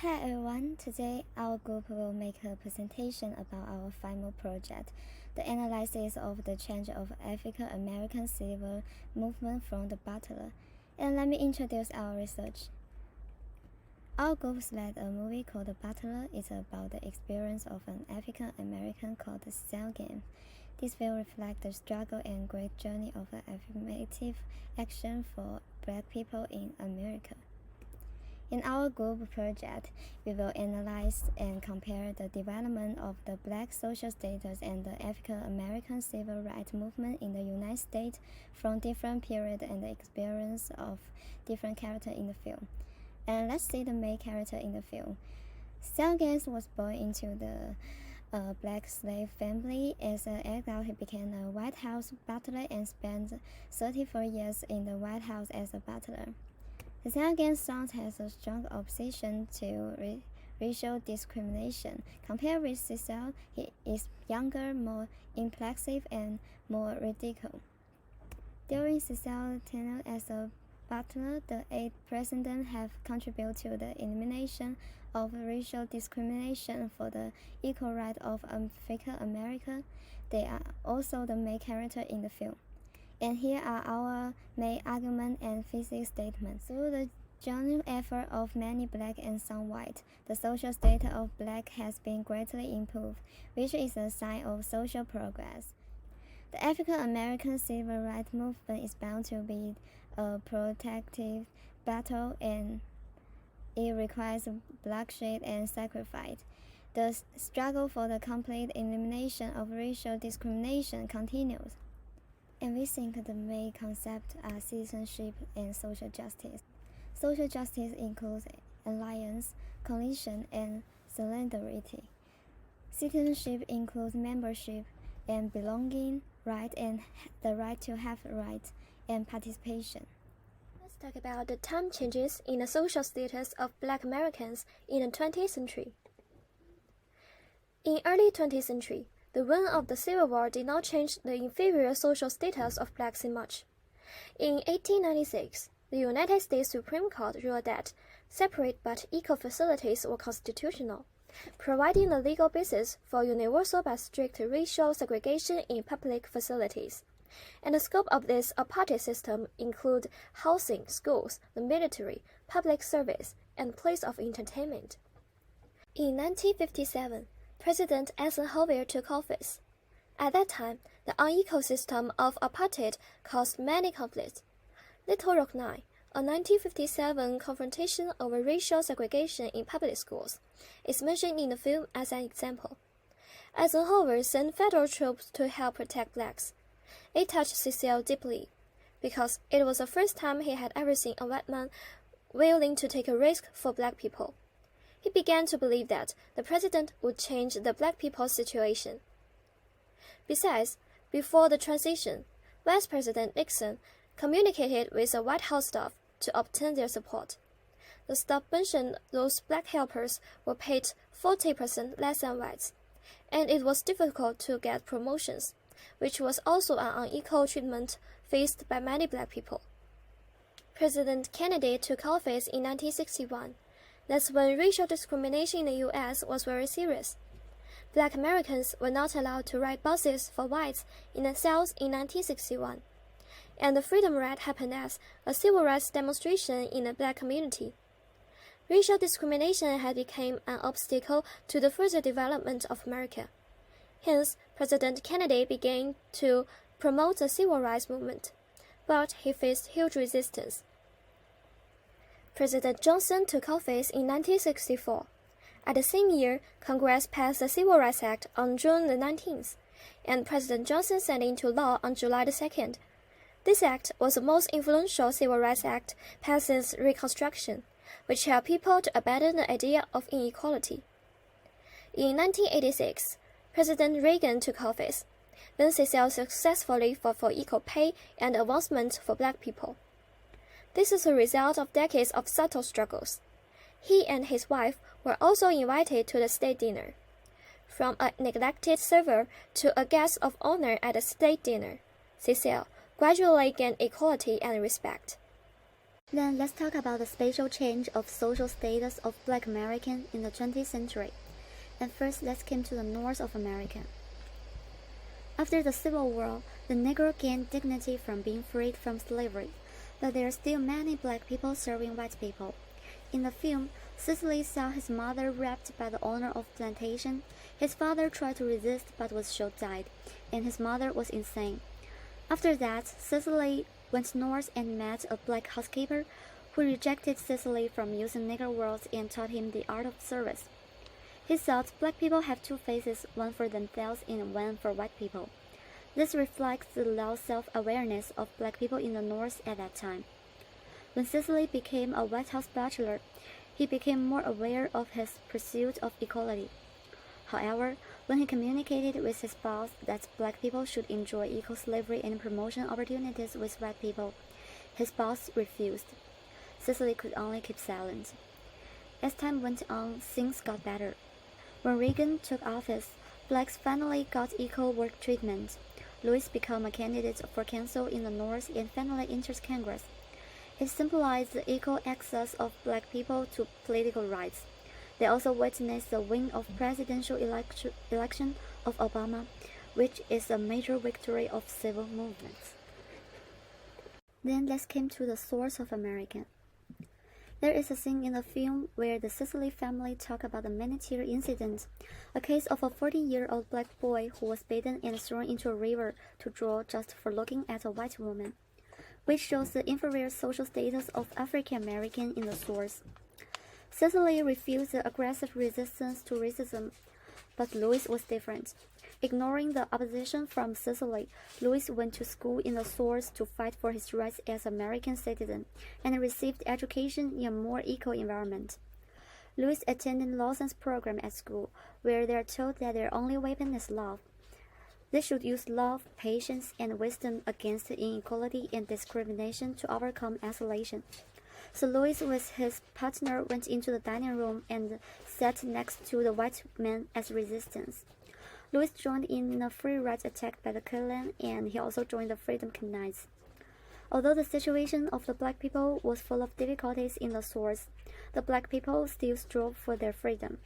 Hi everyone, today our group will make a presentation about our final project, the analysis of the change of African American civil movement from the Butler. And let me introduce our research. Our group selected a movie called The Butler. It's about the experience of an African American called Zhang. This will reflect the struggle and great journey of the affirmative action for Black people in America. In our group project, we will analyze and compare the development of the Black social status and the African American civil rights movement in the United States from different periods and the experience of different characters in the film. And let's see the main character in the film. Zhang was born into the Black slave family. As an adult, he became a White House butler and spent 34 years in the White House as a butler. Zhang's son has a strong opposition to racial discrimination. Compared with Cecil, he is younger, more impulsive, and more radical. During Cecil's tenure as a butler, the 8 presidents have contributed to the elimination of racial discrimination for the equal rights of African Americans. They are also the main character in the film. And here are our main argument and thesis statements. Through the joint effort of many Black and some white, the social status of Black has been greatly improved, which is a sign of social progress. The African American civil rights movement is bound to be a protective battle, and it requires bloodshed and sacrifice. The struggle for the complete elimination of racial discrimination continues. And we think the main concepts are citizenship and social justice. Social justice includes alliance, coalition, and solidarity. Citizenship includes membership and belonging, right, and the right to have rights and participation. Let's talk about the time changes in the social status of Black Americans in the 20th century. In early 20th century, the win of the Civil War did not change the inferior social status of blacks much. In 1896, the United States Supreme Court ruled that separate but equal facilities were constitutional, providing the legal basis for universal but strict racial segregation in public facilities. And the scope of this apartheid system include housing, schools, the military, public service, and place of entertainment. In 1957, President Eisenhower took office. At that time, the unequal system of apartheid caused many conflicts. Little Rock 9, a 1957 confrontation over racial segregation in public schools, is mentioned in the film as an example. Eisenhower sent federal troops to help protect blacks. It touched Cecil deeply, because it was the first time he had ever seen a white man willing to take a risk for black people. He began to believe that the president would change the black people's situation. Besides, before the transition, Vice President Yixin communicated with the White House staff to obtain their support. The staff mentioned those black helpers were paid 40% less than whites, and it was difficult to get promotions, which was also an unequal treatment faced by many black people. President Kennedy took office in 1961. That's when racial discrimination in the U.S. was very serious. Black Americans were not allowed to ride buses for whites in the South in 1961, and the Freedom Ride happened as a civil rights demonstration in the black community. Racial discrimination had become an obstacle to the further development of America. Hence, President Kennedy began to promote the civil rights movement, but he faced huge resistance. President Johnson took office in 1964. At the same year, Congress passed the Civil Rights Act on June the 19th, and President Johnson signed into law on July the 2nd. This act was the most influential Civil Rights Act passed since Reconstruction, which helped people to abandon the idea of inequality. In 1986, President Reagan took office. Then Cecil successfully fought for equal pay and advancement for black people. This is a result of decades of subtle struggles. He and his wife were also invited to the state dinner. From a neglected server to a guest of honor at the state dinner, Cecil gradually gained equality and respect. Then let's talk about the spatial change of social status of Black Americans in the 20th century. And first, let's come to the north of America. After the Civil War, the Negro gained dignity from being freed from slavery, but there are still many black people serving white people. In the film, Cecily saw his mother raped by the owner of the plantation. His father tried to resist but was shot dead, and his mother was insane. After that, Cecily went north and met a black housekeeper who rejected Cecily from using Negro words and taught him the art of service. He thought black people have two faces, one for themselves and one for white people. This reflects the low self-awareness of black people in the North at that time. When Cecily became a White House bachelor, he became more aware of his pursuit of equality. However, when he communicated with his boss that black people should enjoy equal slavery and promotion opportunities with white people, his boss refused. Cecily could only keep silent. As time went on, things got better. When Reagan took office, blacks finally got equal work treatment. Louis became a candidate for council in the North and finally enters Congress. It symbolized the equal access of black people to political rights. They also witnessed the win of presidential election of Obama, which is a major victory of civil movements. Then let's come to the source of America. There is a scene in the film where the Cecily family talk about the Manatee incident, a case of a 14-year-old black boy who was beaten and thrown into a river to drown just for looking at a white woman, which shows the inferior social status of African American in the source. Cecily refused the aggressive resistance to racism, but Louis was different. Ignoring the opposition from Cecily, Louis went to school in the source to fight for his rights as an American citizen and received education in a more equal environment. Louis attended Lawson's program at school, where they are told that their only weapon is love. They should use love, patience, and wisdom against inequality and discrimination to overcome isolation. So Louis with his partner went into the dining room and sat next to the white man as resistance. Louis joined in a free rights attack by the Klan, and he also joined the Freedom Knights. Although the situation of the black people was full of difficulties in the source, the black people still strove for their freedom.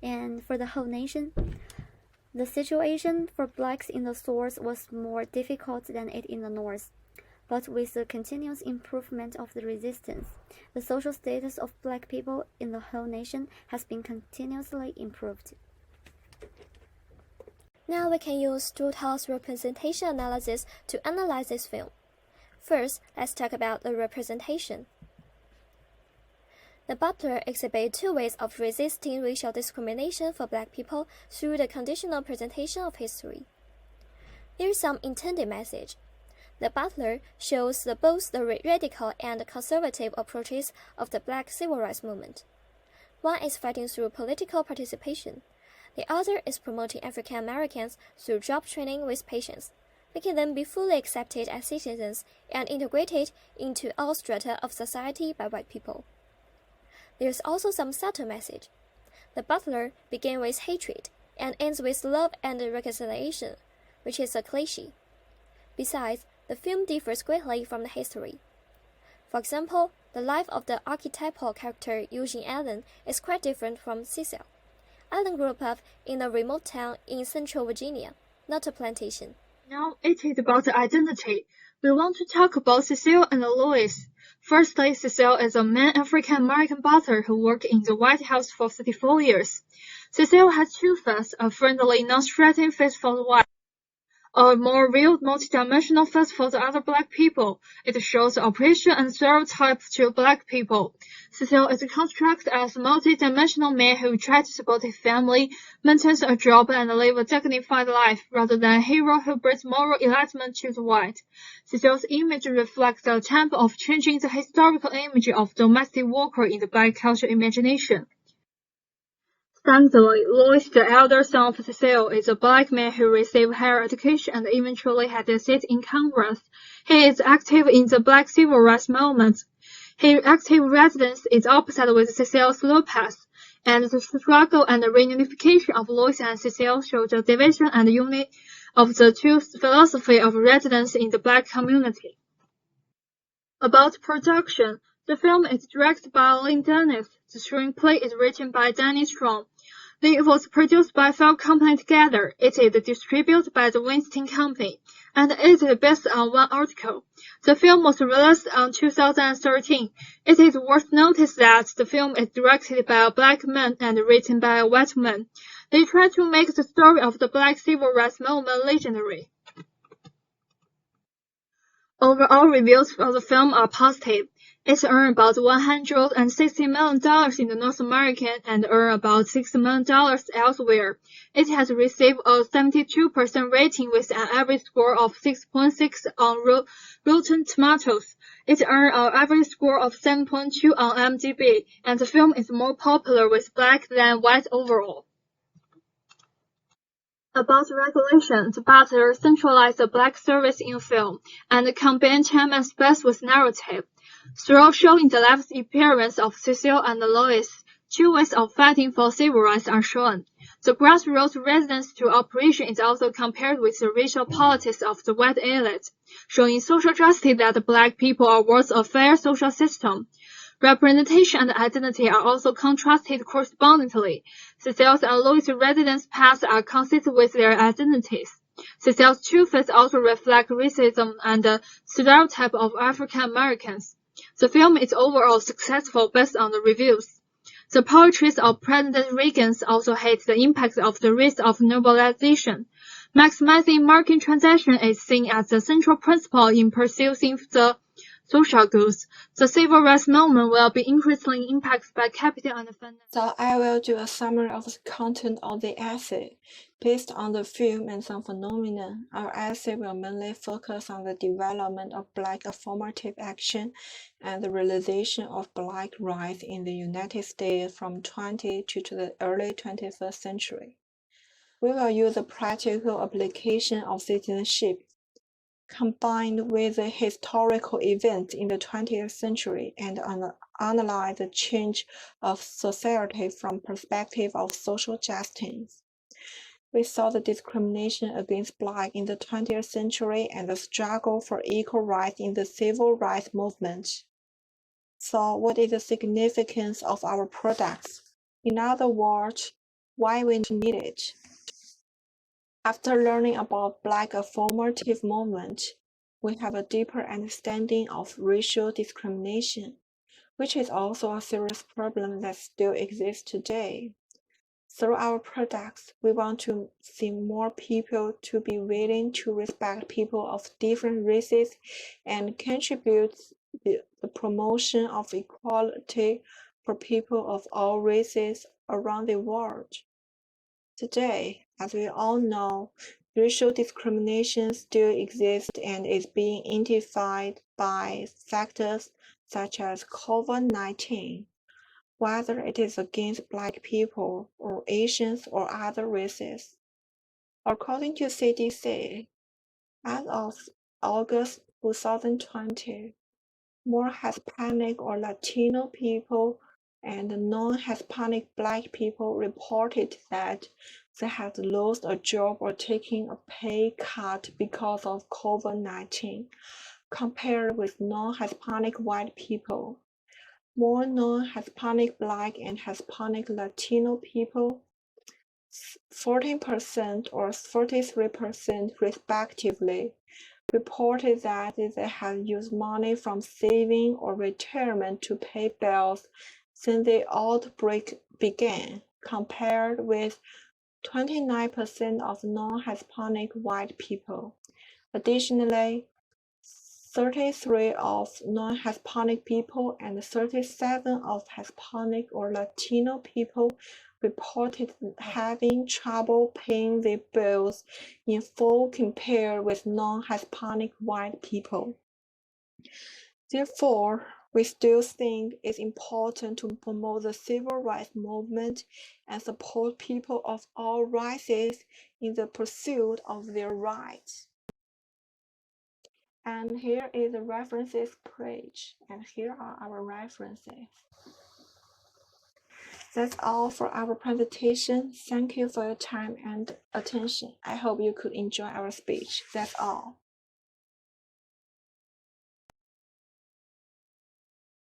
And for the whole nation, the situation for blacks in the source was more difficult than it in the north. But with the continuous improvement of the resistance, the social status of black people in the whole nation has been continuously improved. Now we can use Zhang's representation analysis to analyze this film. First, let's talk about the representation. The Butler exhibits two ways of resisting racial discrimination for black people through the conditional presentation of history. There is some intended message. The Butler shows both the radical and conservative approaches of the black civil rights movement. One is fighting through political participation. The other is promoting African Americans through job training with patience, making them be fully accepted as citizens and integrated into all strata of society by white people. There is also some subtle message. The Butler begins with hatred and ends with love and reconciliation, which is a cliché. Besides, the film differs greatly from the history. For example, the life of the archetypal character Eugene Allen is quite different from Cecil. Allen grew up in a remote town in central Virginia, not a plantation. Now it is about identity. We want to talk about Cecil and Louis. Firstly, Cecil is a man African-American butler who worked in the White House for 34 years. Cecil has two faces, a friendly, non-threatening face for the white, a more real, multidimensional face for the other black people. It shows oppression and stereotype to black people. Cecil is constructed as a multi-dimensional man who tries to support his family, maintains a job, and live a dignified life, rather than a hero who brings moral enlightenment to the white. Cecil's image reflects the attempt of changing the historical image of domestic worker in the black culture imagination. Secondly, Louis, the elder son of Cecil, is a black man who received higher education and eventually had a seat in Congress. He is active in the black civil rights movement. His active residence is opposite with Cecil's low path, and the struggle and reunification of Louis and Cecil show the division and unity of the two philosophy of residence in the black community. About production, the film is directed by Lynn Dennis. The screenplay is written by Danny Strong. It was produced by Film Company Together. It is distributed by the Weinstein Company, and it is based on one article. The film was released in 2013. It is worth notice that the film is directed by a black man and written by a white man. They try to make the story of the black civil rights movement legendary. Overall reviews for the film are positive. It earned about $160 million in the North American and earned about $6 million elsewhere. It has received a 72% rating with an average score of 6.6 on Rotten Tomatoes. It earned an average score of 7.2 on IMDb, and the film is more popular with black than white overall. About regulation, the Butler centralized the black service in film, and combined time and space with narrative. Through showing the life's appearance of Cecile and Lois, two ways of fighting for civil rights are shown. The grassroots resistance to oppression is also compared with the racial politics of the white elite, showing social justice that black people are worth a fair social system. Representation and identity are also contrasted correspondingly. Cecile's and Lois' residence paths are consistent with their identities. Cecile's two faces also reflect racism and the stereotype of African Americans. The film is overall successful based on the reviews. The portraits of President Reagan also hit the impact of the risk of globalization. Maximizing market transaction is seen as the central principle in pursuing the social goods. The civil rights movement will be increasingly impacted by capital and finance. So I will do a summary of the content of the essay. Based on the film and some phenomena, our essay will mainly focus on the development of black affirmative action and the realization of black rights in the United States from 20 to the early 21st century. We will use the practical application of citizenship combined with the historical events in the 20th century and analyze the change of society from perspective of social justice. We saw the discrimination against black in the 20th century and the struggle for equal rights in the civil rights movement. So what is the significance of our products? In other words, why we need it? After learning about black affirmative movement, we have a deeper understanding of racial discrimination, which is also a serious problem that still exists today. Through our products, we want to see more people to be willing to respect people of different races and contribute the promotion of equality for people of all races around the world. Today, as we all know, racial discrimination still exists and is being intensified by factors such as COVID-19, whether it is against black people or Asians or other races. According to CDC, as of August 2020, more Hispanic or Latino people and non-Hispanic black people reported that they had lost a job or taken a pay cut because of COVID-19, compared with non-Hispanic white people. More non-Hispanic black and Hispanic Latino people, 14% or 43% respectively, reported that they had used money from saving or retirement to pay bills since the outbreak began, compared with 29% of non-Hispanic white people. Additionally, 33 of non-Hispanic people and 37 of Hispanic or Latino people reported having trouble paying their bills in full compared with non-Hispanic white people. Therefore, we still think it's important to promote the civil rights movement and support people of all races in the pursuit of their rights. And here is the references page, and here are our references. That's all for our presentation. Thank you for your time and attention. I hope you could enjoy our speech. That's all.